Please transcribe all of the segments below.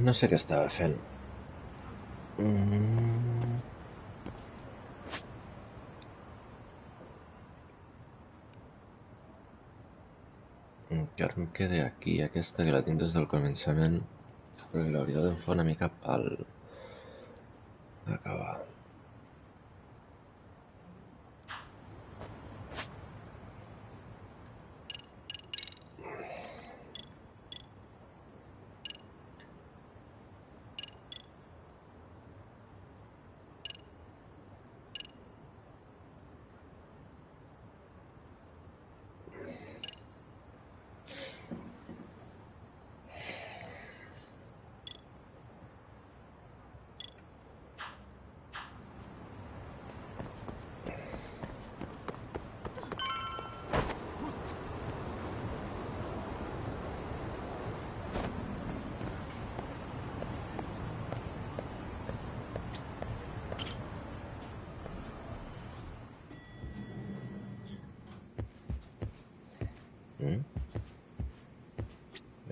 No sé què estava fent. Encara em queda aquí aquesta que la tinc des del començament, perquè l'hauria d'enfar una mica pel acabar.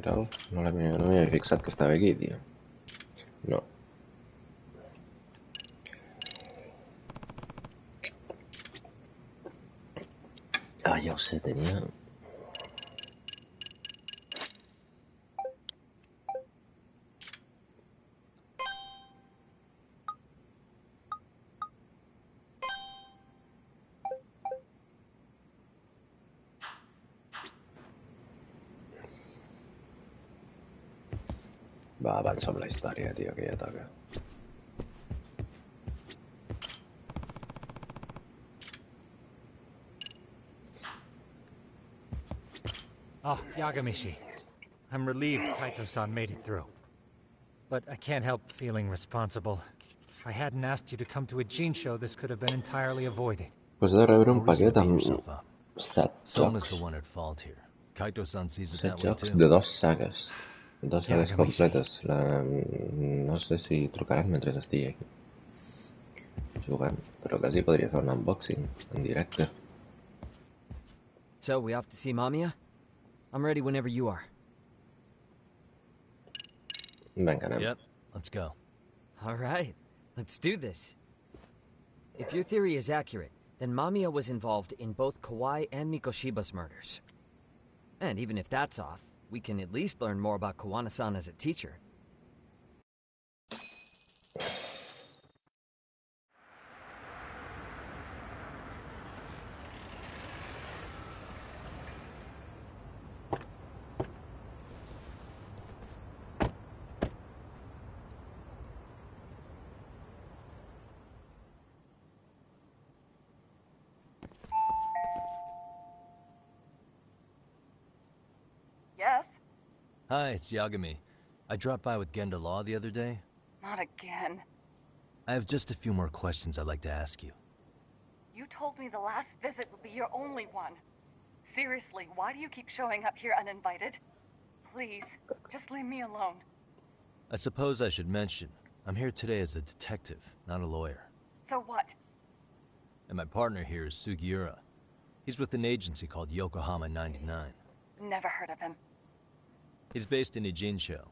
Mira'l, no m'havia fixat que estava aquí, tio. No. Ah, ja ho sé, tenia... Va, avança amb la història, tio, que ja toca. Oh, Yagamishi. I'm relieved Kaito-san made it through. But I can't help feeling responsible. If I hadn't asked you to come to a Gene show, this could have been entirely avoided. Pues he de rebre un No reason paquet to beat amb yourself up. 7 Soma's the jocs. one at fault here. Kaito-san sees it 7 that way jocs too. de 2 sagues. 2 sagues Yagamishi. completes. No sé si trucaran mentre estigui aquí jugant, però quasi podria fer un unboxing en directe. So, we off to see Mamiya? I'm ready whenever you are. Vinga, anem. Yep, let's go. All right, let's do this. If your theory is accurate, then Mamiya was involved in both Kawai and Mikoshiba's murders. And even if that's off, we can at least learn more about Kawana-san as a teacher. Yes? Hi, it's Yagami. I dropped by with Genda Law the other day. Not again. I have just a few more questions I'd like to ask you. You told me the last visit would be your only one. Seriously, why do you keep showing up here uninvited? Please, just leave me alone. I suppose I should mention, I'm here today as a detective, not a lawyer. So what? And my partner here is Sugiura. He's with an agency called Yokohama 99. Never heard of him. He's based in Ijincho.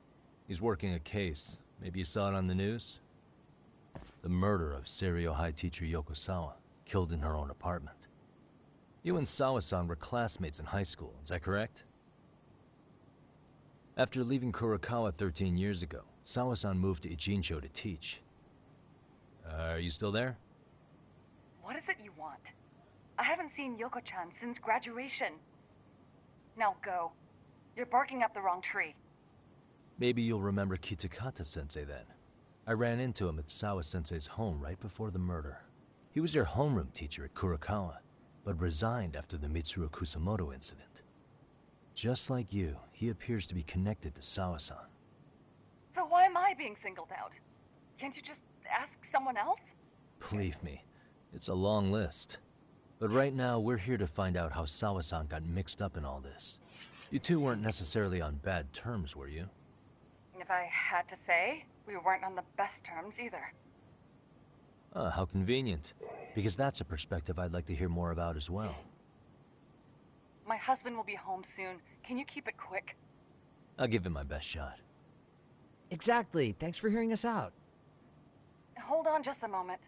He's working a case. Maybe you saw it on the news? The murder of Seiryo High teacher Yoko Sawa, killed in her own apartment. You and Sawa-san were classmates in high school, is that correct? After leaving Kurokawa 13 years ago, Sawa-san moved to Ijincho to teach. Are you still there? What is it you want? I haven't seen Yoko-chan since graduation. Now go. You're barking up the wrong tree. Maybe you'll remember Kitakata-sensei then. I ran into him at Sawa-sensei's home right before the murder. He was your homeroom teacher at Kurokawa, but resigned after the Mitsuru Kusamoto incident. Just like you, he appears to be connected to Sawa-san. So why am I being singled out? Can't you just ask someone else? Believe me, it's a long list. But right now, we're here to find out how Sawa-san got mixed up in all this. You two weren't necessarily on bad terms, were you? If I had to say, we weren't on the best terms either. Ah, how convenient. Because that's a perspective I'd like to hear more about as well. My husband will be home soon. Can you keep it quick? I'll give it my best shot. Exactly. Thanks for hearing us out. Hold on just a moment.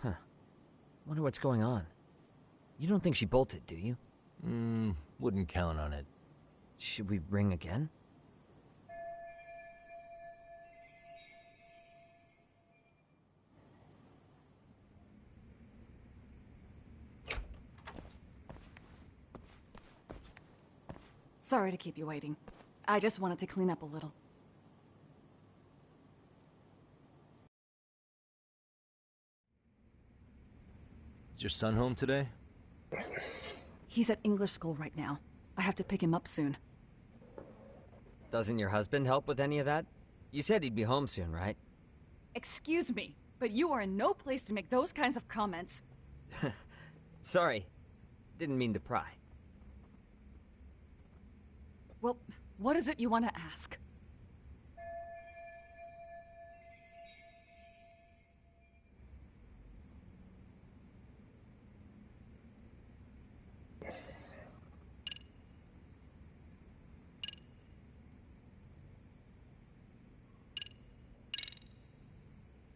Huh. Wonder what's going on. You don't think she bolted, do you? Wouldn't count on it. Should we ring again? Sorry to keep you waiting. I just wanted to clean up a little. Is your son home today? He's at English school right now. I have to pick him up soon. Doesn't your husband help with any of that? You said he'd be home soon, right? Excuse me, but you are in no place to make those kinds of comments. Sorry. Didn't mean to pry. Well, what is it you want to ask?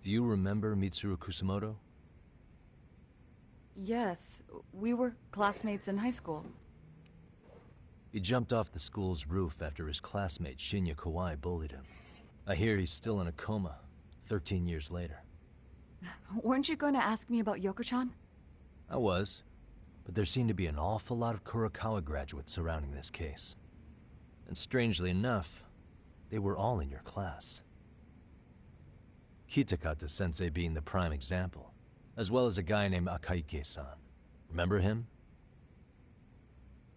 Do you remember Mitsuru Kusamoto? Yes, we were classmates in high school. He jumped off the school's roof after his classmate Shinya Kawai bullied him. I hear he's still in a coma, 13 years later. Weren't you going to ask me about Yoko-chan? I was, but there seemed to be an awful lot of Kurokawa graduates surrounding this case. And strangely enough, they were all in your class. Kitakata-sensei being the prime example, as well as a guy named Akaike-san. Remember him?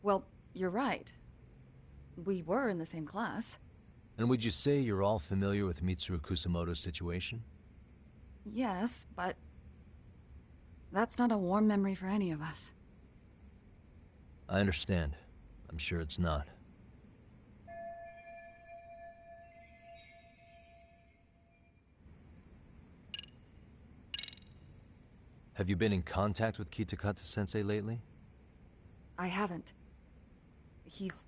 Well, you're right. We were in the same class. And would you say you're all familiar with Mitsuru Kusamoto's situation? Yes, but that's not a warm memory for any of us. I understand. I'm sure it's not. Have you been in contact with Kitakata-sensei lately? I haven't. He's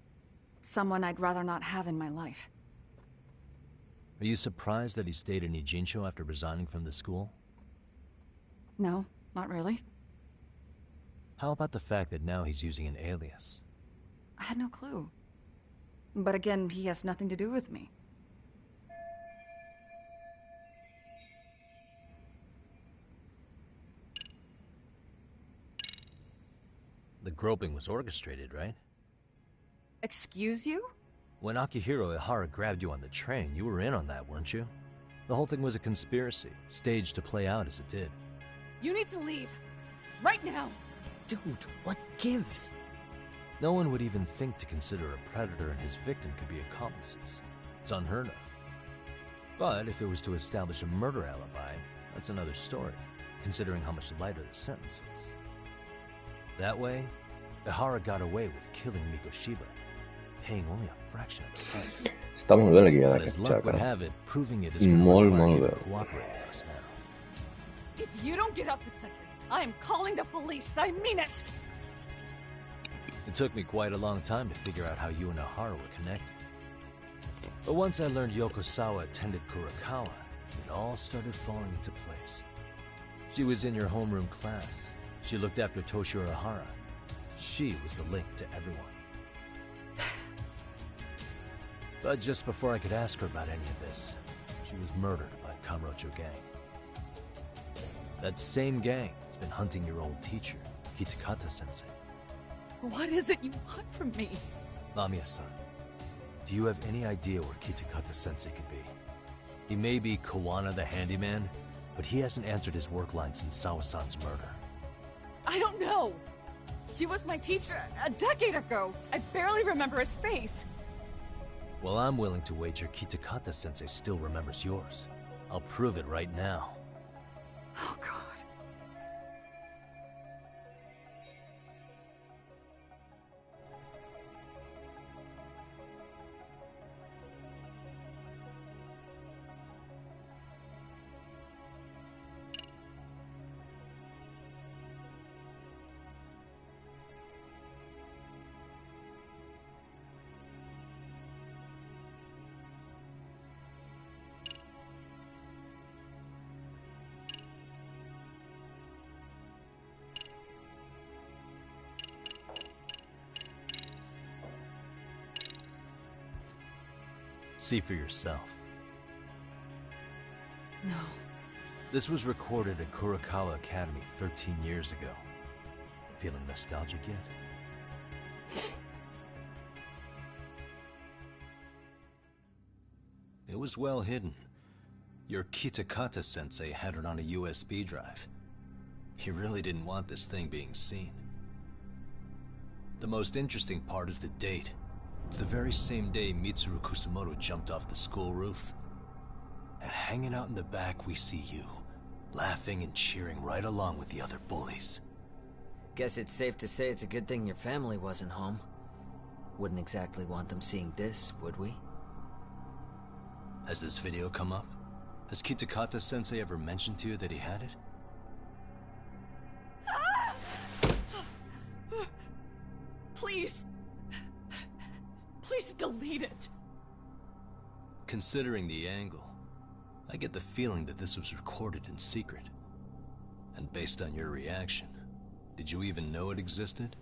someone I'd rather not have in my life. Are you surprised that he stayed in Ijincho after resigning from the school? No, not really. How about the fact that now he's using an alias? I had no clue. But again, he has nothing to do with me. The groping was orchestrated, right? Excuse you? When Akihiro Ihara grabbed you on the train, you were in on that, weren't you? The whole thing was a conspiracy, staged to play out as it did. You need to leave. Right now. Dude, what gives? No one would even think to consider a predator and his victim could be accomplices. It's unheard of. But if it was to establish a murder alibi, that's another story, considering how much lighter the sentence is. That way, Ihara got away with killing Mikoshiba, paying only a fraction of the price. Està molt bé la guia But as d'aquest luck joc, would eh? have it, proving it is going to Molt, require molt you bé. to cooperate with us now. If you don't get up this second, I am calling the police. I mean it. It took me quite a long time to figure out how you and Ihara were connected. But once I learned Yokosawa attended Kurokawa, it all started falling into place. She was in your homeroom class. She looked after Toshiro Ihara. She was the link to everyone. But just before I could ask her about any of this, she was murdered by Kamurocho gang. That same gang has been hunting your old teacher, Kitakata-sensei. What is it you want from me? Lamia-san, do you have any idea where Kitakata-sensei could be? He may be Kawana the handyman, but he hasn't answered his work line since Sawa-san's murder. I don't know. He was my teacher a decade ago. I barely remember his face. Well, I'm willing to wager Kitakata-sensei still remembers yours. I'll prove it right now. Oh, God. See for yourself. No. This was recorded at Kurokawa Academy 13 years ago. Feeling nostalgic yet? It was well hidden. Your Kitakata-sensei had it on a USB drive. He really didn't want this thing being seen. The most interesting part is the date. It's the very same day Mitsuru Kusamoto jumped off the school roof. And hanging out in the back, we see you, laughing and cheering right along with the other bullies. Guess it's safe to say it's a good thing your family wasn't home. Wouldn't exactly want them seeing this, would we? Has this video come up? Has Kitakata-sensei ever mentioned to you that he had it? Please. Please delete it. Considering the angle, I get the feeling that this was recorded in secret. And based on your reaction, did you even know it existed?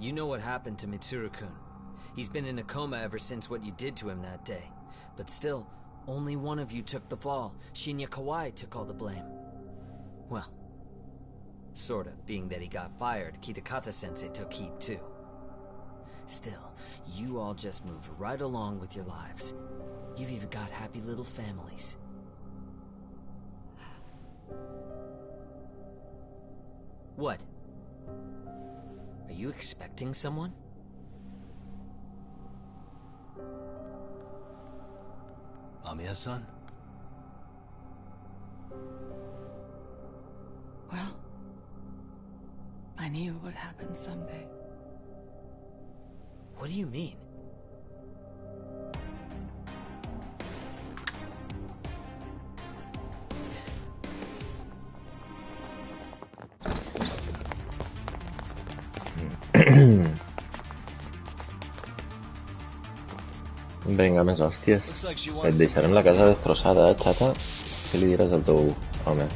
You know what happened to Mitsuru-kun. He's been in a coma ever since what you did to him that day. But still, only one of you took the fall. Shinya Kawai took all the blame. Well, sorta, being that he got fired, Kitakata-sensei took heat too. Still, you all just moved right along with your lives. You've even got happy little families. What? Are you expecting someone? Mamiya-san? Well, I knew it would happen someday. What do you mean? Venga, més hòsties. Et deixarem la casa destrossada, xata. Què li diràs al teu home?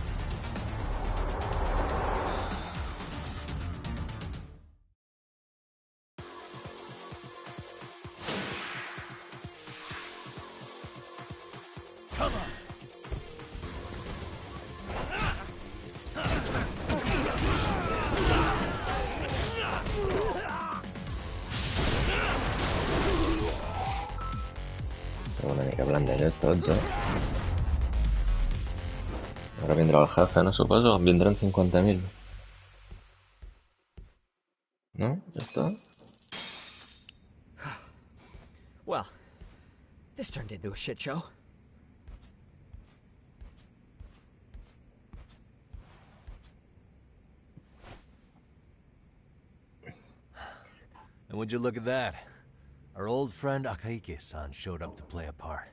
Una mica blandelles tots, Ara vindrà el jefe, no suposo? En vindran 50.000. No? Ja està? Well, this turned into a shit show. And would you look at that? Our old friend Akaike-san showed up to play a part.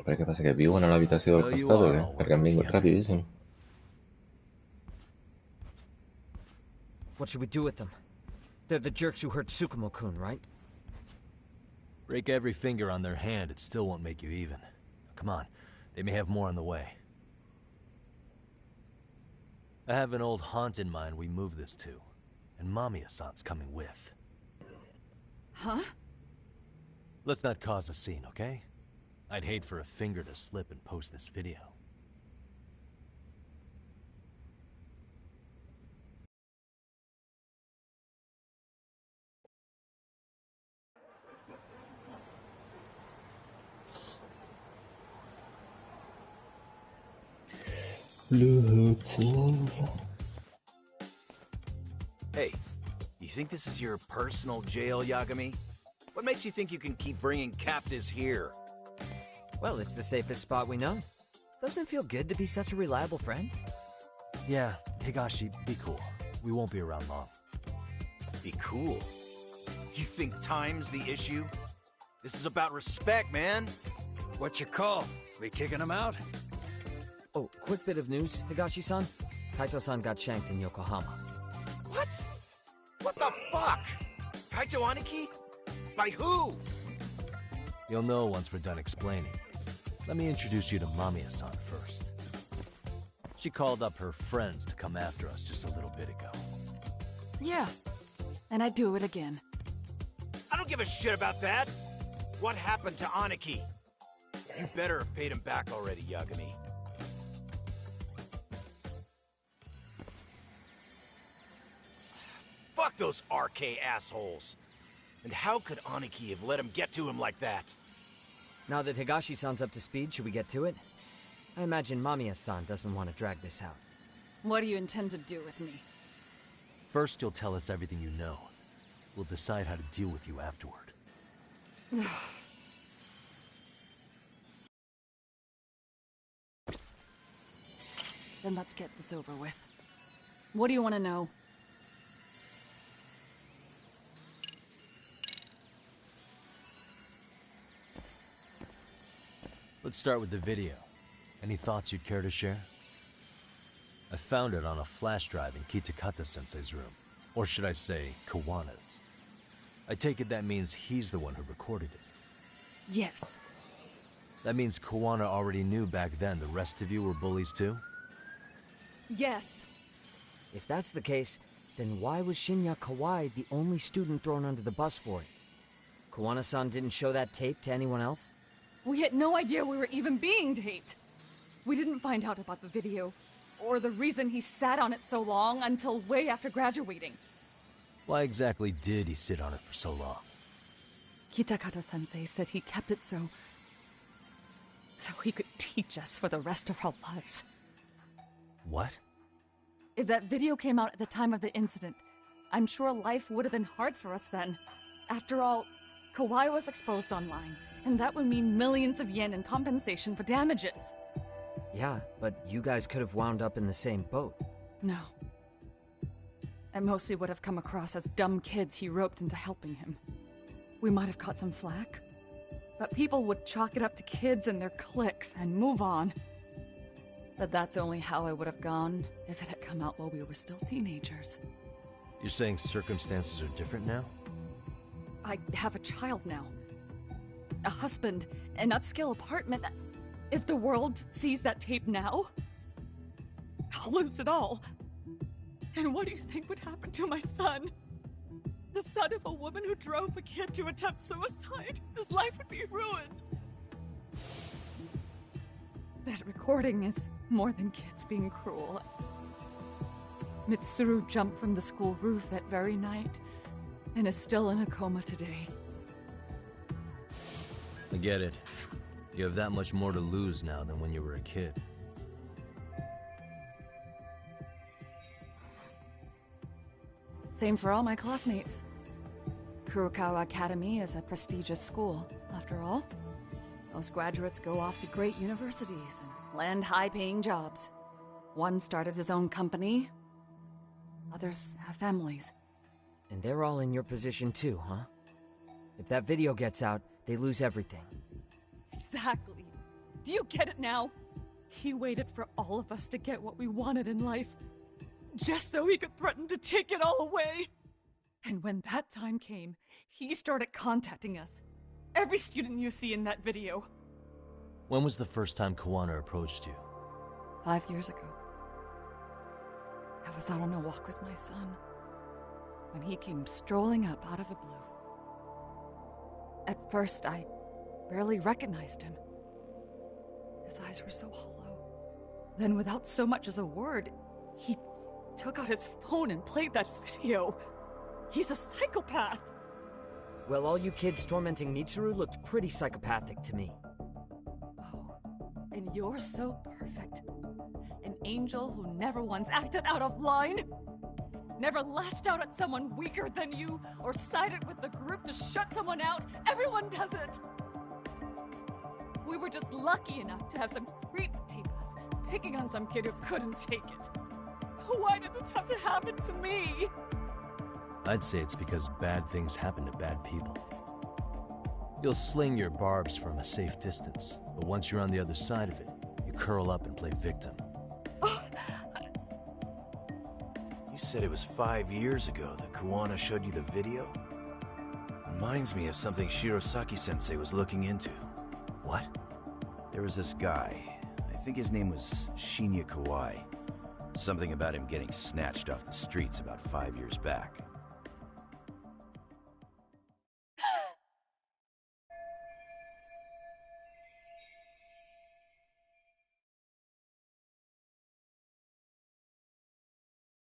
Per què passa, que viuen a l'habitació del costat o què? Perquè han vingut rapidíssim. What should we do with them? They're the jerks who hurt Tsukumo-kun, right? Break every finger on their hand, it still won't make you even. Come on, they may have more on the way. I have an old haunt in mind we move this to. And Mamiya-san's coming with. Huh? Let's not cause a scene, okay? I'd hate for a finger to slip and post this video. Hey, you think this is your personal jail, Yagami? What makes you think you can keep bringing captives here? Well, it's the safest spot we know. Doesn't it feel good to be such a reliable friend? Yeah, Higashi, be cool. We won't be around long. Be cool. You think time's the issue? This is about respect, man. What you call? We kicking him out? Oh, quick bit of news, Higashi-san. Kaito-san got shanked in Yokohama. What? What the fuck? Kaito Aniki? By who? You'll know once we're done explaining. Let me introduce you to Mamiya-san first. She called up her friends to come after us just a little bit ago. Yeah, and I'd do it again. I don't give a shit about that! What happened to Aniki? You better have paid him back already, Yagami. Fuck those RK assholes! And how could Aniki have let him get to him like that? Now that Higashi-san's up to speed, should we get to it? I imagine Mamiya-san doesn't want to drag this out. What do you intend to do with me? First, you'll tell us everything you know. We'll decide how to deal with you afterward. Then let's get this over with. What do you want to know? Let's start with the video. Any thoughts you'd care to share? I found it on a flash drive in Kitakata-sensei's room. Or should I say, Kawana's. I take it that means he's the one who recorded it. Yes. That means Kawana already knew back then the rest of you were bullies too? Yes. If that's the case, then why was Shinya Kawai the only student thrown under the bus for it? Kawana-san didn't show that tape to anyone else? We had no idea we were even being taped. We didn't find out about the video, or the reason he sat on it so long until way after graduating. Why exactly did he sit on it for so long? Kitakata-sensei said he kept it so he could teach us for the rest of our lives. What? If that video came out at the time of the incident, I'm sure life would have been hard for us then. After all, Kawai was exposed online, and that would mean millions of yen in compensation for damages. Yeah, but you guys could have wound up in the same boat. No. At most, we would have come across as dumb kids he roped into helping him. We might have caught some flack, but people would chalk it up to kids and their cliques and move on. But that's only how it would have gone if it had come out while we were still teenagers. You're saying circumstances are different now? I have a child now. A husband, an upscale apartment. If the world sees that tape now, I'll lose it all. And what do you think would happen to my son? The son of a woman who drove a kid to attempt suicide? His life would be ruined. That recording is more than kids being cruel. Mitsuru jumped from the school roof that very night and is still in a coma today. I get it. You have that much more to lose now than when you were a kid. Same for all my classmates. Kurokawa Academy is a prestigious school, after all. Most graduates go off to great universities and land high-paying jobs. One started his own company. Others have families. And they're all in your position too, huh? If that video gets out, they lose everything. Exactly. Do you get it now? He waited for all of us to get what we wanted in life, just so he could threaten to take it all away. And when that time came, he started contacting us. Every student you see in that video. When was the first time Kawana approached you? 5 years ago. I was out on a walk with my son when he came strolling up out of the blue. At first, I barely recognized him. His eyes were so hollow. Then, without so much as a word, he took out his phone and played that video. He's a psychopath! Well, all you kids tormenting Mitsuru looked pretty psychopathic to me. Oh, and you're so perfect. An angel who never once acted out of line. Never lashed out at someone weaker than you, or sided with the group to shut someone out. Everyone does it! We were just lucky enough to have some creep tape us, picking on some kid who couldn't take it. Why did this have to happen to me? I'd say it's because bad things happen to bad people. You'll sling your barbs from a safe distance, but once you're on the other side of it, you curl up and play victim. You said it was 5 years ago that Kawana showed you the video? Reminds me of something Shirosaki-sensei was looking into. What? There was this guy, I think his name was Shinya Kawai. Something about him getting snatched off the streets about 5 years back.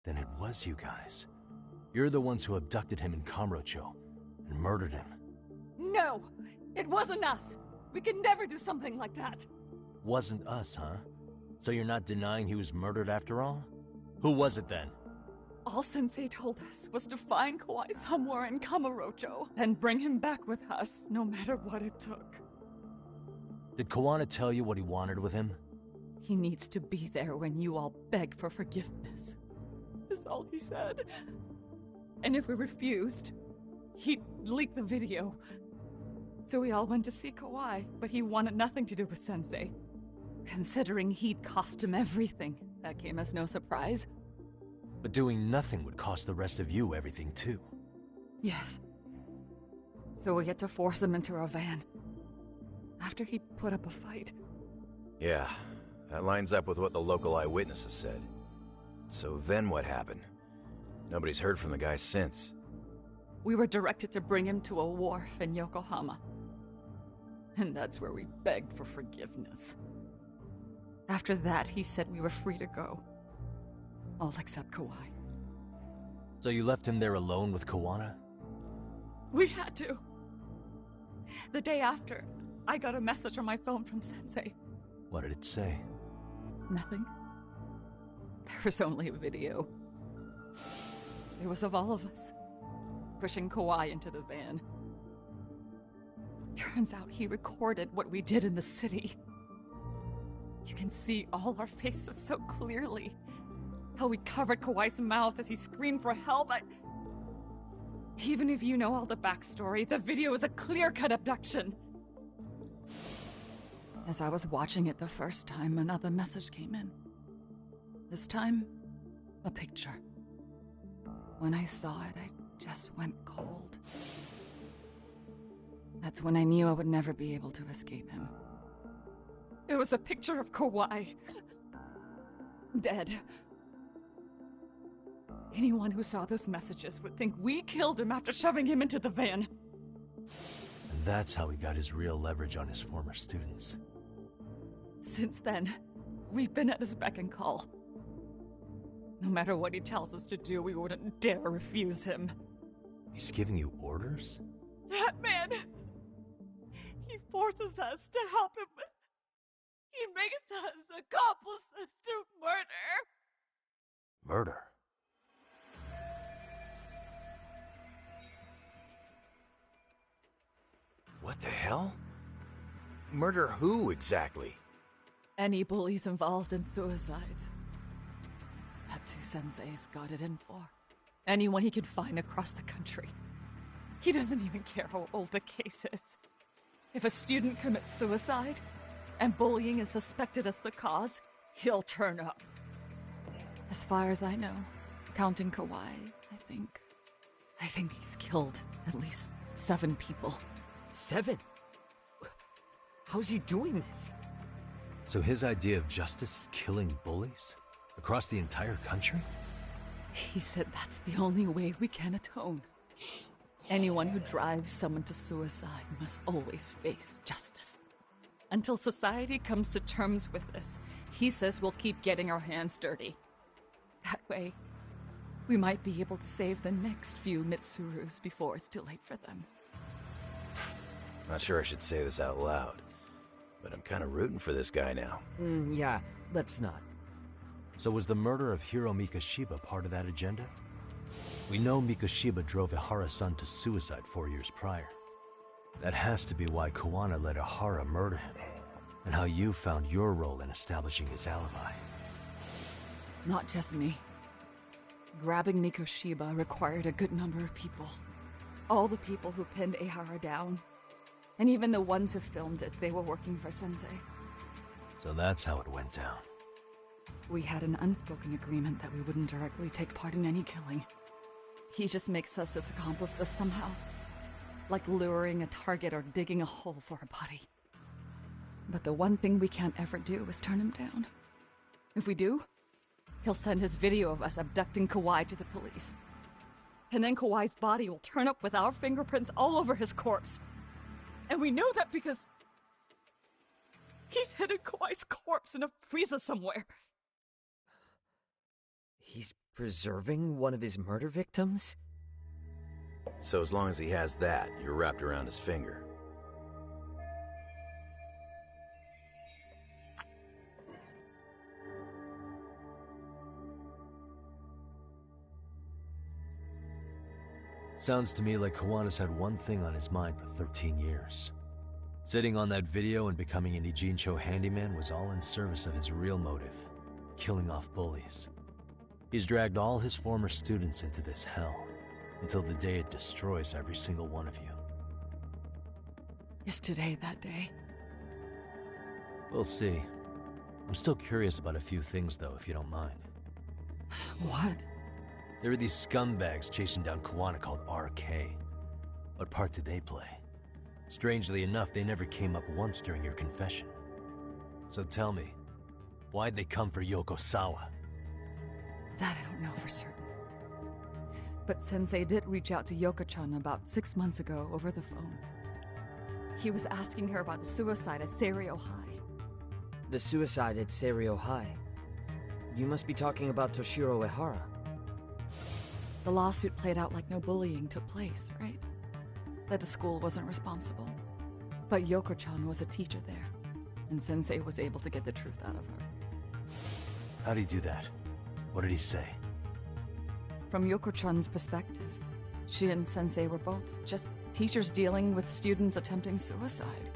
Then it was you guys. You're the ones who abducted him in Kamurocho and murdered him. No! It wasn't us! We could never do something like that! Wasn't us, huh? So you're not denying he was murdered after all? Who was it then? All Sensei told us was to find Kawhi somewhere in Kamurocho and bring him back with us, no matter what it took. Did Kawana tell you what he wanted with him? He needs to be there when you all beg for forgiveness. Is all he said. And if we refused, he'd leak the video. So we all went to see Kawhi, but he wanted nothing to do with Sensei. Considering he'd cost him everything, that came as no surprise. But doing nothing would cost the rest of you everything too. Yes. So we had to force him into our van. After he put up a fight. Yeah, that lines up with what the local eyewitnesses said. So then what happened? Nobody's heard from the guy since. We were directed to bring him to a wharf in Yokohama. And that's where we begged for forgiveness. After that, he said we were free to go. All except Kawhi. So you left him there alone with Kawana? We had to. The day after, I got a message on my phone from Sensei. What did it say? Nothing. There was only a video. It was of all of us, pushing Kawhi into the van. Turns out he recorded what we did in the city. You can see all our faces so clearly. How we covered Kawhi's mouth as he screamed for help. Even if you know all the backstory, the video is a clear-cut abduction. As I was watching it the first time, another message came in. This time, a picture. When I saw it, I just went cold. That's when I knew I would never be able to escape him. It was a picture of Kawhi. Dead. Anyone who saw those messages would think we killed him after shoving him into the van. And that's how he got his real leverage on his former students. Since then, we've been at his beck and call. No matter what he tells us to do, we wouldn't dare refuse him. He's giving you orders? That man! He forces us to help him. He makes us accomplices to murder. Murder? What the hell? Murder who, exactly? Any bullies involved in suicides. That's who Sensei's got it in for. Anyone he can find across the country. He doesn't even care how old the case is. If a student commits suicide, and bullying is suspected as the cause, he'll turn up. As far as I know, counting Kawhi, I think he's killed at least 7 people. 7? How's he doing this? So his idea of justice is killing bullies? Across the entire country? He said that's the only way we can atone. Anyone who drives someone to suicide must always face justice. Until society comes to terms with this, he says we'll keep getting our hands dirty. That way, we might be able to save the next few Mitsurus before it's too late for them. Not sure I should say this out loud, but I'm kind of rooting for this guy now. Yeah, let's not. So was the murder of Hiro Mikoshiba part of that agenda? We know Mikoshiba drove Ihara-san to suicide 4 years prior. That has to be why Kawana let Ihara murder him, and how you found your role in establishing his alibi. Not just me. Grabbing Mikoshiba required a good number of people. All the people who pinned Ihara down. And even the ones who filmed it, they were working for Sensei. So that's how it went down. We had an unspoken agreement that we wouldn't directly take part in any killing. He just makes us his accomplices somehow. Like luring a target or digging a hole for a body. But the one thing we can't ever do is turn him down. If we do, He'll send his video of us abducting Kawhi to the police. And then Kawhi's body will turn up with our fingerprints all over his corpse. And we know that because he's hidden Kawhi's corpse in a freezer somewhere. He's preserving one of his murder victims? So as long as he has that, you're wrapped around his finger. Sounds to me like Kawana's had one thing on his mind for 13 years. Sitting on that video and becoming an Ijincho handyman was all in service of his real motive, killing off bullies. He's dragged all his former students into this hell, until the day it destroys every single one of you. Is today that day? We'll see. I'm still curious about a few things though, if you don't mind. What? There are these scumbags chasing down Kawana called RK. What part did they play? Strangely enough, they never came up once during your confession. So tell me, why'd they come for Yokosawa? That I don't know for certain. But Sensei did reach out to Yoko-chan about 6 months ago over the phone. He was asking her about the suicide at Seiryo High. The suicide at Seiryo High? You must be talking about Toshiro Ehara. The lawsuit played out like no bullying took place, right? That the school wasn't responsible. But Yoko-chan was a teacher there, and Sensei was able to get the truth out of her. How'd he do that? What did he say? From Yoko-chan's perspective, she and Sensei were both just teachers dealing with students attempting suicide.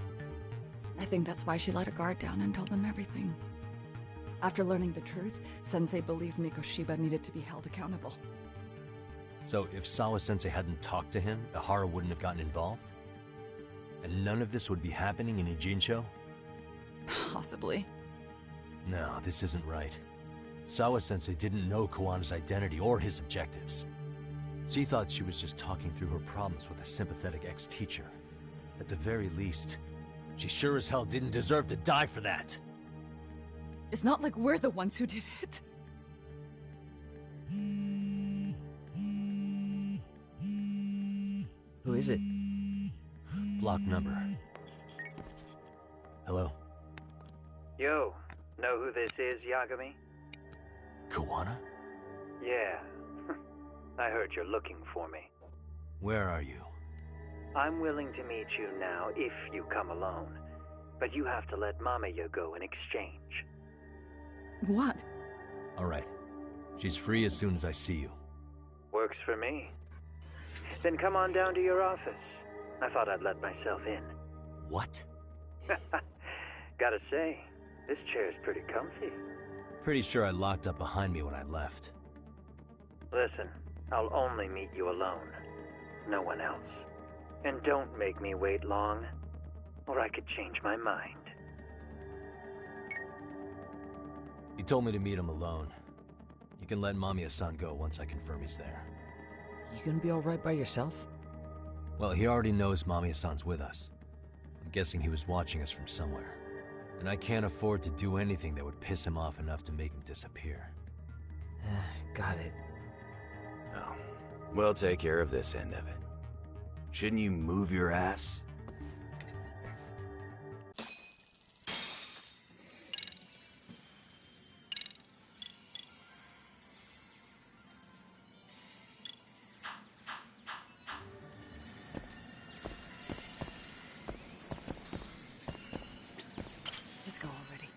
I think that's why she let her guard down and told them everything. After learning the truth, Sensei believed Mikoshiba needed to be held accountable. So if Sawa-sensei hadn't talked to him, Ehara wouldn't have gotten involved? And none of this would be happening in Ijincho? Possibly. No, this isn't right. Sawa-sensei didn't know Kawana's identity or his objectives. She thought she was just talking through her problems with a sympathetic ex-teacher. At the very least, she sure as hell didn't deserve to die for that! It's not like we're the ones who did it. Who is it? Block number. Hello? Yo, know who this is, Yagami? Kawana? Yeah. I heard you're looking for me. Where are you? I'm willing to meet you now if you come alone. But you have to let Mamiya go in exchange. What? Alright. She's free as soon as I see you. Works for me. Then come on down to your office. I thought I'd let myself in. What? Gotta say, this chair's pretty comfy. Pretty sure I locked up behind me when I left. Listen, I'll only meet you alone. No one else. And don't make me wait long, or I could change my mind. He told me to meet him alone. You can let Mamiya-san go once I confirm he's there. You gonna be alright by yourself? Well, he already knows Mamiya-san's with us. I'm guessing he was watching us from somewhere. And I can't afford to do anything that would piss him off enough to make him disappear. Got it. Oh, we'll take care of this end of it. Shouldn't you move your ass? Just go already.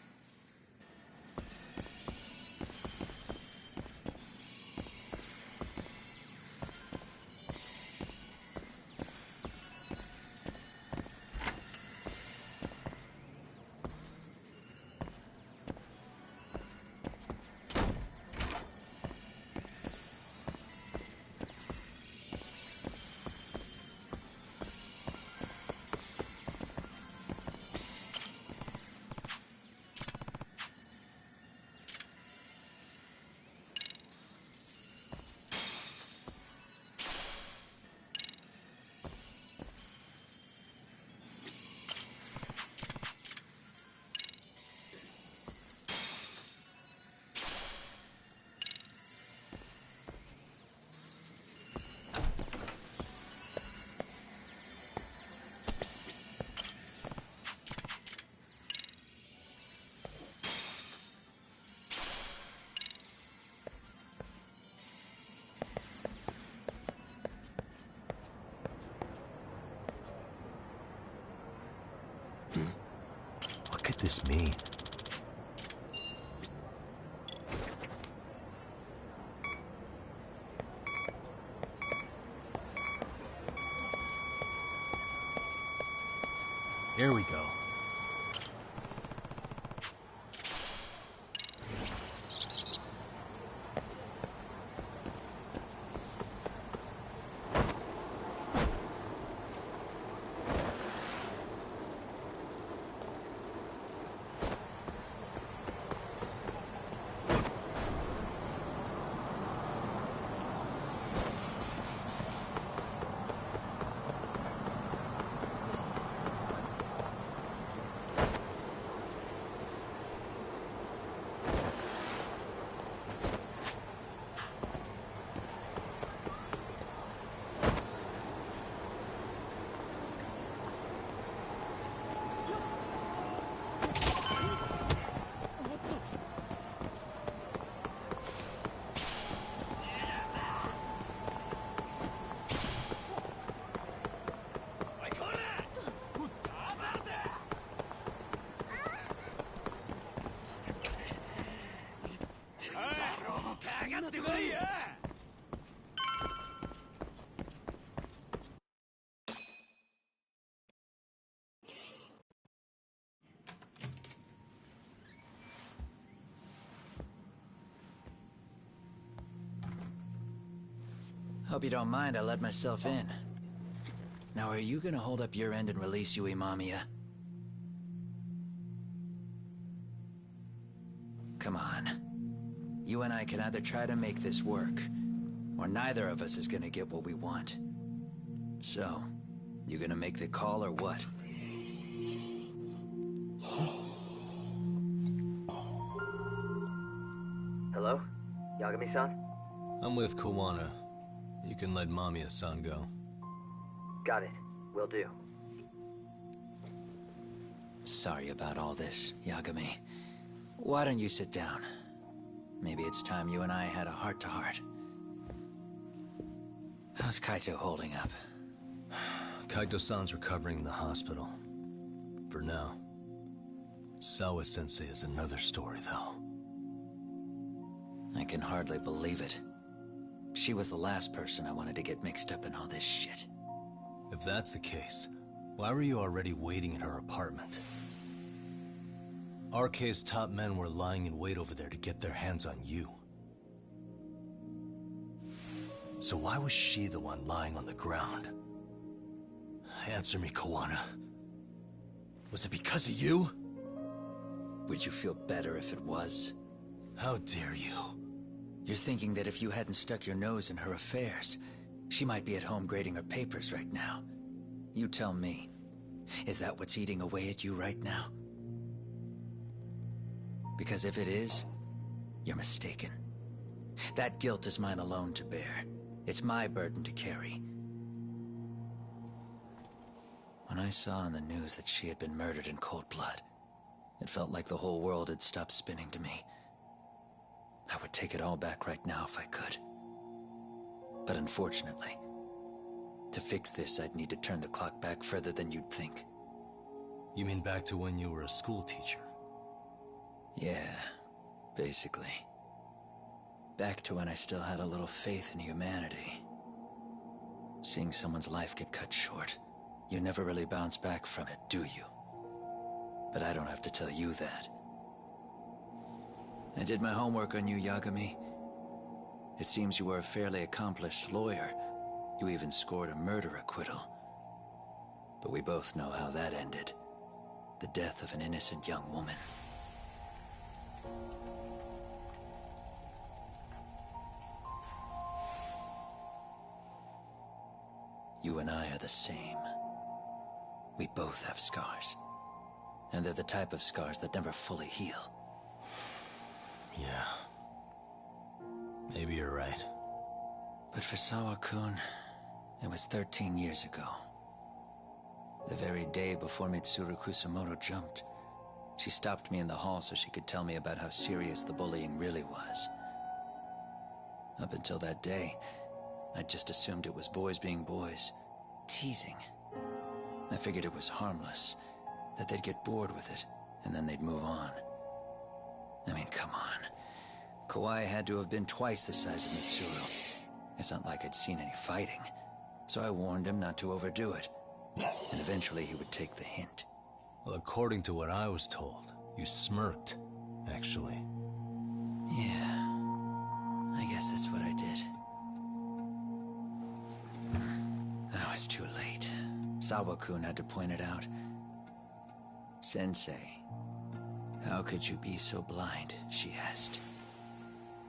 this mean? Here we go. Hope you don't mind I let myself in. Now, are you gonna hold up your end and release Yui Mamiya? Come on. You and I can either try to make this work, or neither of us is gonna get what we want. So, you gonna make the call or what? Hello? Yagami-san? I'm with Kawana. You can let Mamiya-san go. Got it. Will do. Sorry about all this, Yagami. Why don't you sit down? Maybe it's time you and I had a heart-to-heart. How's Kaito holding up? Kaito-san's recovering in the hospital. For now. Sawa-sensei is another story, though. I can hardly believe it. She was the last person I wanted to get mixed up in all this shit. If that's the case, why were you already waiting in her apartment? RK's top men were lying in wait over there to get their hands on you. So why was she the one lying on the ground? Answer me, Kawana. Was it because of you? Would you feel better if it was? How dare you? You're thinking that if you hadn't stuck your nose in her affairs, she might be at home grading her papers right now. You tell me, is that what's eating away at you right now? Because if it is, you're mistaken. That guilt is mine alone to bear. It's my burden to carry. When I saw on the news that she had been murdered in cold blood, it felt like the whole world had stopped spinning to me. I would take it all back right now if I could. But unfortunately, to fix this, I'd need to turn the clock back further than you'd think. You mean back to when you were a school teacher? Yeah, basically. Back to when I still had a little faith in humanity. Seeing someone's life get cut short, you never really bounce back from it, do you? But I don't have to tell you that. I did my homework on you, Yagami. It seems you were a fairly accomplished lawyer. You even scored a murder acquittal. But we both know how that ended. The death of an innocent young woman. You and I are the same. We both have scars. And they're the type of scars that never fully heal. Yeah. Maybe you're right. But for Sawa-kun, it was 13 years ago. The very day before Mitsuru Kusamoto jumped, she stopped me in the hall so she could tell me about how serious the bullying really was. Up until that day, I'd just assumed it was boys being boys, teasing. I figured it was harmless, that they'd get bored with it, and then they'd move on. I mean, come on. Kawai had to have been twice the size of Mitsuru. It's not like I'd seen any fighting, so I warned him not to overdo it. And eventually he would take the hint. Well, according to what I was told, you smirked, actually. Yeah, I guess that's what I did. I was too late. Sawa-kun had to point it out. Sensei, how could you be so blind, she asked.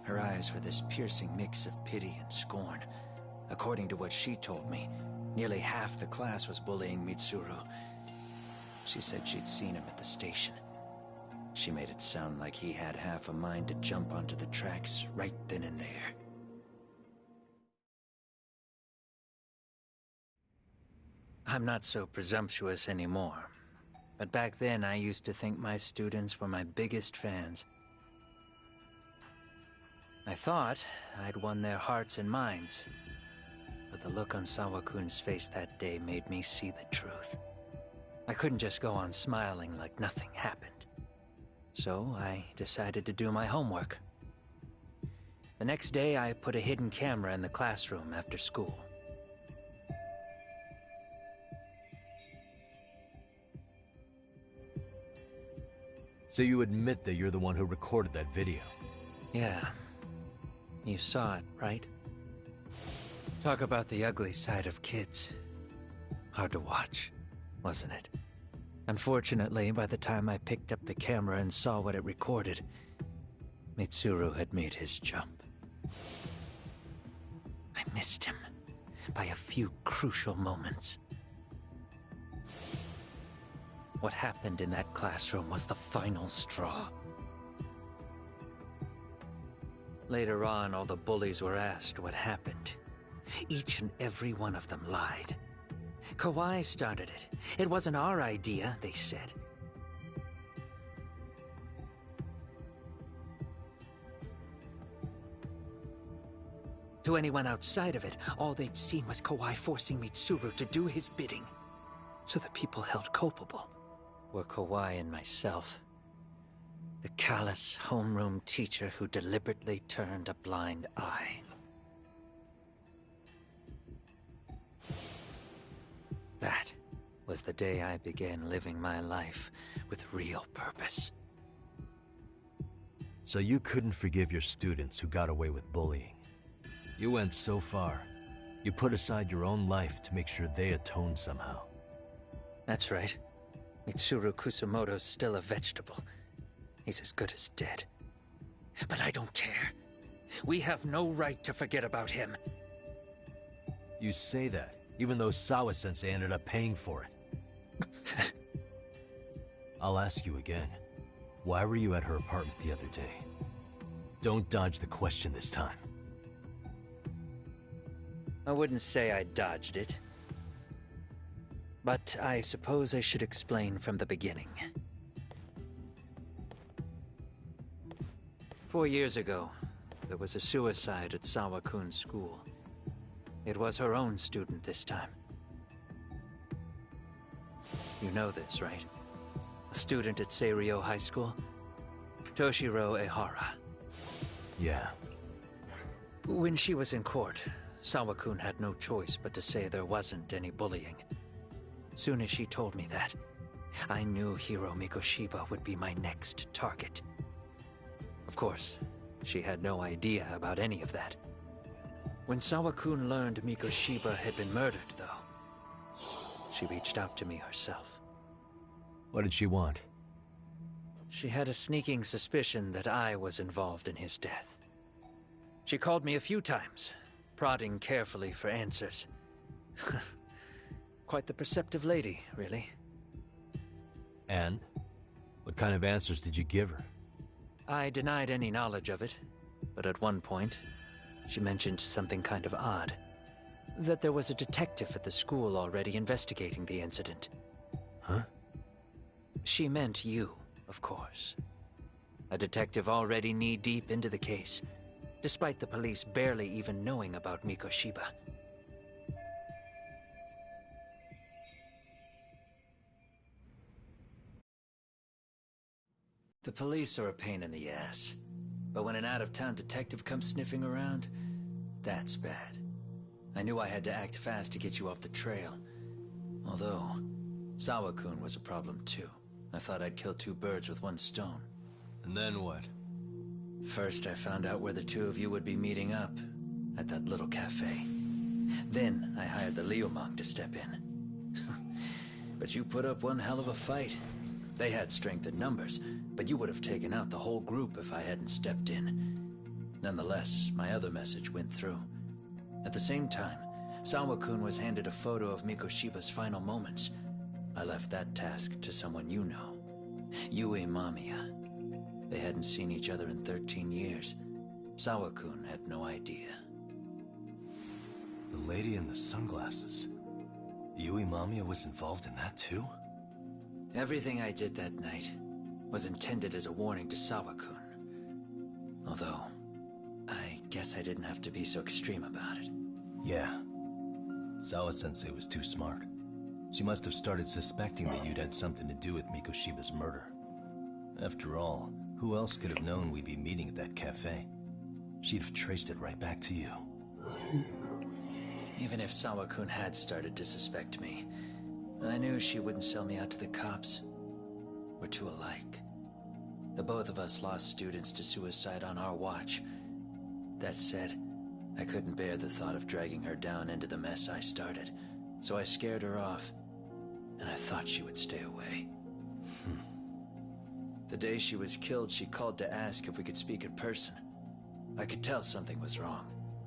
Her eyes were this piercing mix of pity and scorn. According to what she told me, nearly half the class was bullying Mitsuru. She said she'd seen him at the station. She made it sound like he had half a mind to jump onto the tracks right then and there. I'm not so presumptuous anymore. But back then, I used to think my students were my biggest fans. I thought I'd won their hearts and minds. But the look on Sawa-kun's face that day made me see the truth. I couldn't just go on smiling like nothing happened. So I decided to do my homework. The next day, I put a hidden camera in the classroom after school. So you admit that you're the one who recorded that video? Yeah. You saw it, right? Talk about the ugly side of kids. Hard to watch, wasn't it? Unfortunately, by the time I picked up the camera and saw what it recorded, Mitsuru had made his jump. I missed him by a few crucial moments. What happened in that classroom was the final straw. Later on, all the bullies were asked what happened. Each and every one of them lied. Kawai started it. It wasn't our idea, they said. To anyone outside of it, all they'd seen was Kawai forcing Mitsuru to do his bidding. So the people held culpable were Kawai and myself. The callous homeroom teacher who deliberately turned a blind eye. That was the day I began living my life with real purpose. So you couldn't forgive your students who got away with bullying. You went so far. You put aside your own life to make sure they atoned somehow. That's right. Mitsuru Kusumoto's still a vegetable. He's as good as dead. But I don't care. We have no right to forget about him. You say that, even though Sawa-sensei ended up paying for it. I'll ask you again. Why were you at her apartment the other day? Don't dodge the question this time. I wouldn't say I dodged it. But I suppose I should explain from the beginning. 4 years ago, there was a suicide at Sawa-kun's school. It was her own student this time. You know this, right? A student at Seiryo High School? Toshiro Ehara. Yeah. When she was in court, Sawa-kun had no choice but to say there wasn't any bullying. Soon as she told me that, I knew Hiro Mikoshiba would be my next target. Of course, she had no idea about any of that. When Sawa-kun learned Mikoshiba had been murdered, though, she reached out to me herself. What did she want? She had a sneaking suspicion that I was involved in his death. She called me a few times, prodding carefully for answers. Quite the perceptive lady, really. And? What kind of answers did you give her? I denied any knowledge of it, but at one point, she mentioned something kind of odd. That there was a detective at the school already investigating the incident. Huh? She meant you, of course. A detective already knee-deep into the case, despite the police barely even knowing about Mikoshiba. The police are a pain in the ass. But when an out-of-town detective comes sniffing around, that's bad. I knew I had to act fast to get you off the trail. Although, Sawa-kun was a problem too. I thought I'd kill two birds with one stone. And then what? First, I found out where the two of you would be meeting up, at that little cafe. Then, I hired the Liumang to step in. But you put up one hell of a fight. They had strength in numbers, but you would have taken out the whole group if I hadn't stepped in. Nonetheless, my other message went through. At the same time, Sawa-kun was handed a photo of Mikoshiba's final moments. I left that task to someone you know. Yue Mamiya. They hadn't seen each other in 13 years. Sawa-kun had no idea. The lady in the sunglasses. Yui Mamiya was involved in that too? Everything I did that night was intended as a warning to Sawa-kun. Although, I guess I didn't have to be so extreme about it. Yeah. Sawa-sensei was too smart. She must have started suspecting that you'd had something to do with Mikoshiba's murder. After all, who else could have known we'd be meeting at that cafe? She'd have traced it right back to you. Even if Sawa-kun had started to suspect me, I knew she wouldn't sell me out to the cops. We're too alike. The both of us lost students to suicide on our watch. That said, I couldn't bear the thought of dragging her down into the mess I started, so I scared her off, and I thought she would stay away. The day she was killed, she called to ask if we could speak in person. I could tell something was wrong.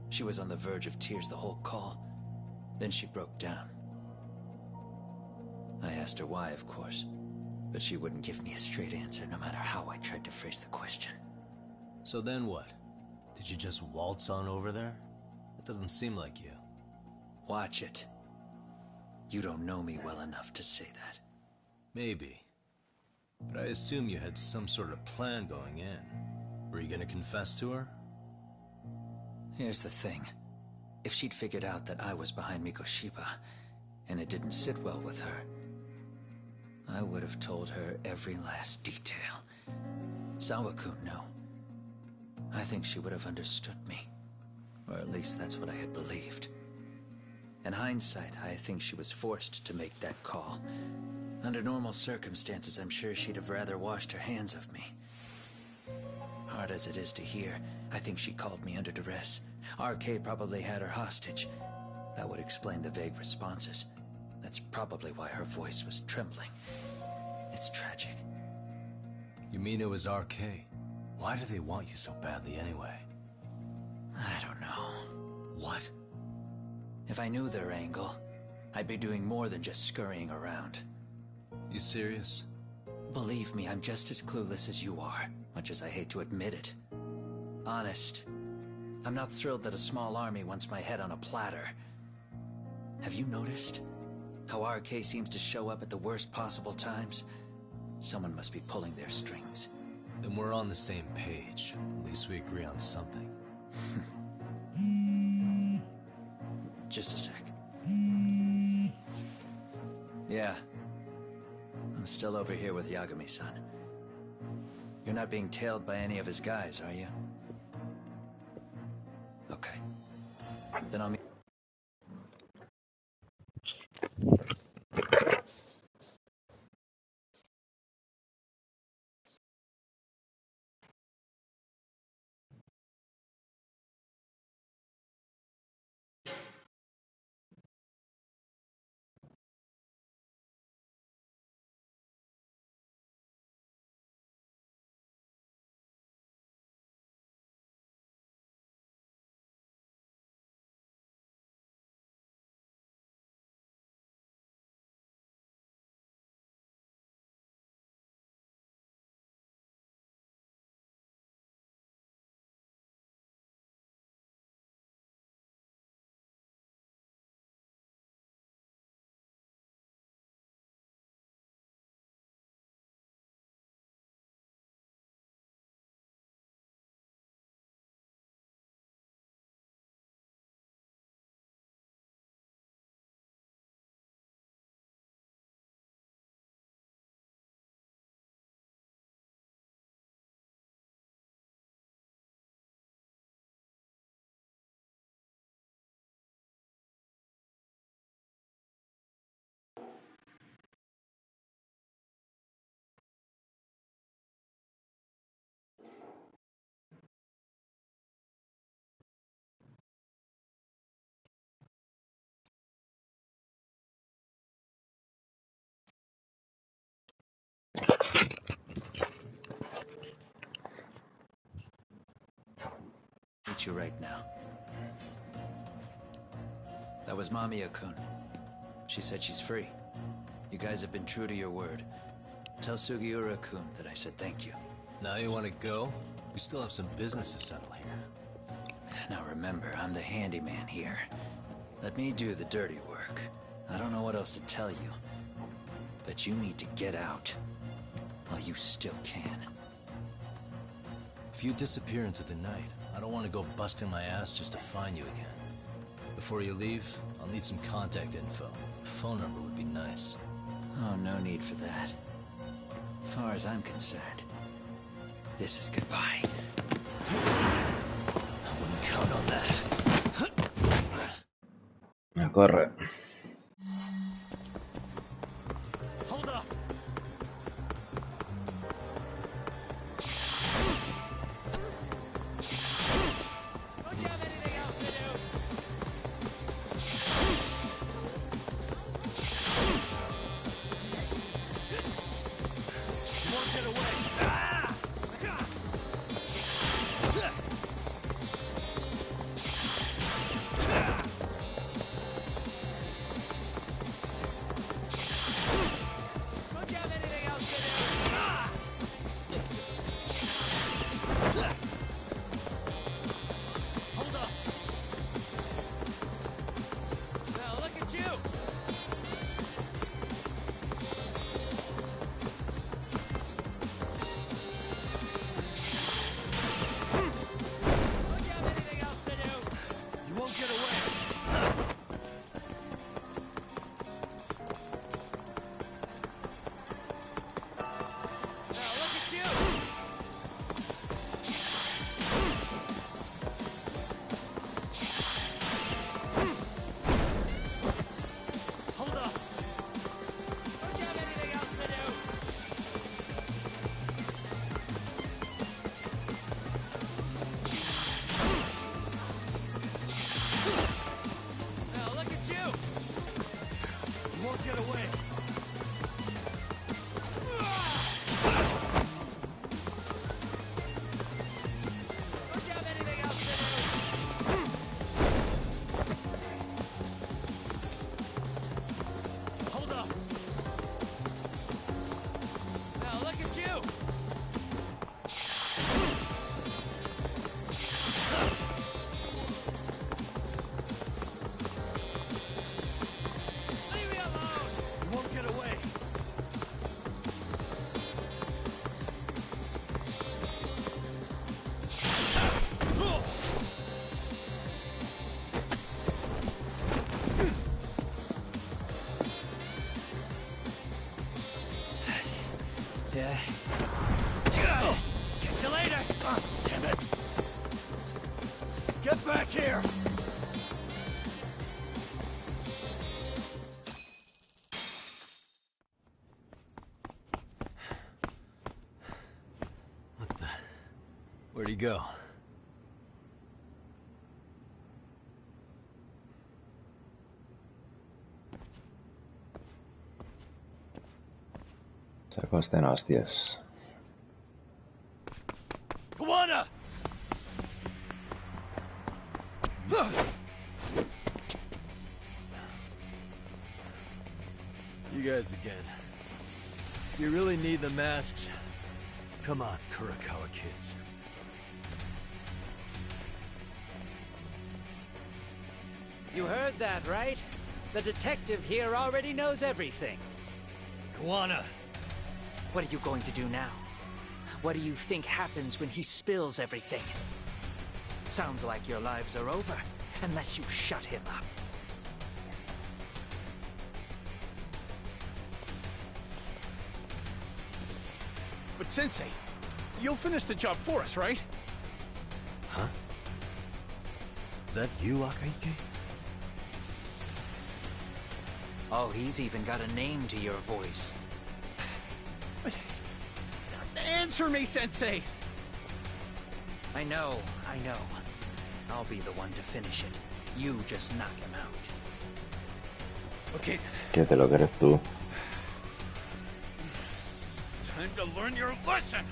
She was on the verge of tears the whole call. Then she broke down. I asked her why, of course, but she wouldn't give me a straight answer no matter how I tried to phrase the question. So then what? Did you just waltz on over there? It doesn't seem like you. Watch it. You don't know me well enough to say that. Maybe. But I assume you had some sort of plan going in. Were you gonna confess to her? Here's the thing. If she'd figured out that I was behind Mikoshiba, and it didn't sit well with her, I would have told her every last detail. Sawa-kun knew. I think she would have understood me. Or at least that's what I had believed. In hindsight, I think she was forced to make that call. Under normal circumstances, I'm sure she'd have rather washed her hands of me. Hard as it is to hear, I think she called me under duress. Arcade probably had her hostage. That would explain the vague responses. That's probably why her voice was trembling. It's tragic. You mean it was RK? Why do they want you so badly anyway? I don't know. What? If I knew their angle, I'd be doing more than just scurrying around. You serious? Believe me, I'm just as clueless as you are, much as I hate to admit it. Honest, I'm not thrilled that a small army wants my head on a platter. Have you noticed how RK seems to show up at the worst possible times? Someone must be pulling their strings. Then we're on the same page. At least we agree on something. Just a sec. Yeah. I'm still over here with Yagami-san. You're not being tailed by any of his guys, are you? Okay. Then I'll meet... teach you right now. That was Mamiya-kun. She said she's free. You guys have been true to your word. Tell Sugiura-kun that I said thank you. Now you want to go? We still have some business to settle here. Now remember, I'm the handyman here. Let me do the dirty work. I don't know what else to tell you. But you need to get out. While you still can. If you disappear into the night, I don't want to go busting my ass just to find you again. Before you leave, I'll need some contact info. A phone number would be nice. Oh, no need for that. As far as I'm concerned, this is goodbye. I wouldn't count on that. A corre. Hold up! Don't you have anything else to do? You won't get away. Don't you have anything else to do? Hold up. Now look at you. Don't you have anything else to do? You won't get away. Now look at you. Hold up. Don't you have anything else to do? Now look at you. You won't get away. Don't you have anything else to do? Hold up. Now look at you. Leave me alone. You won't get away. Yeah. Catch you later. Damn it! Get back here! What the? Where'd he go? Sakosten astias. Kawana! You guys again. You really need the masks? Come on, Kurakawa kids. You heard that, right? The detective here already knows everything. Kawana! What are you going to do now? What do you think happens when he spills everything? Sounds like your lives are over, unless you shut him up. But Sensei, you'll finish the job for us, right? Huh? Is that you, Akaike? Oh, he's even got a name to your voice. Answer me, Sensei! I know. I'll be the one to finish it. You just knock him out. Okay, Que te lo crees tú. time to learn your lesson!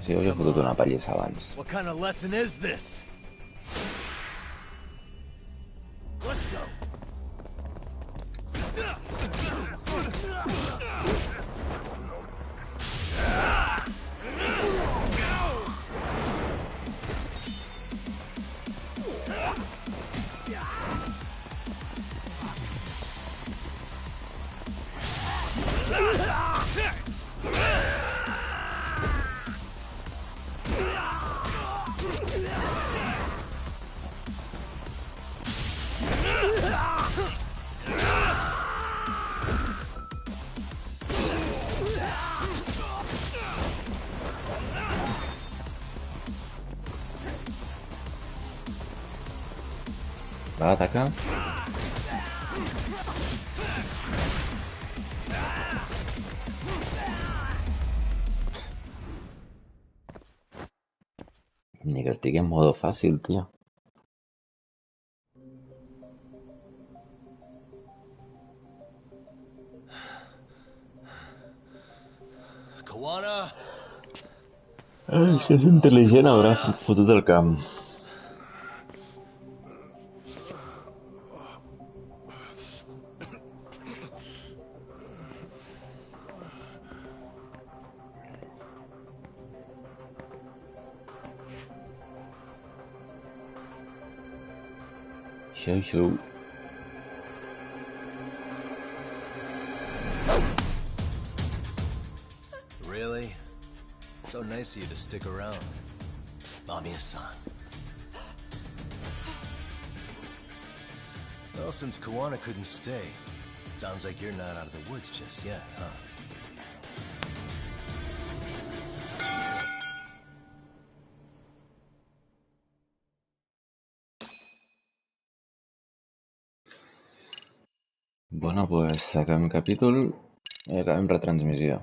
Si us he fotut una pallissa abans. What kind of lesson is this? Let's go. Va, ataca. Ni que estigui en modo fàcil, tio. Kawana! Si és intel·ligent haurà fotut el camp. Xou. Really? So nice of you to stick around. Mamiya-san. Well, since Kawana couldn't stay, sounds like you're not out of the woods just yet, huh? Bueno, pues acabem capítol i acabem retransmissió.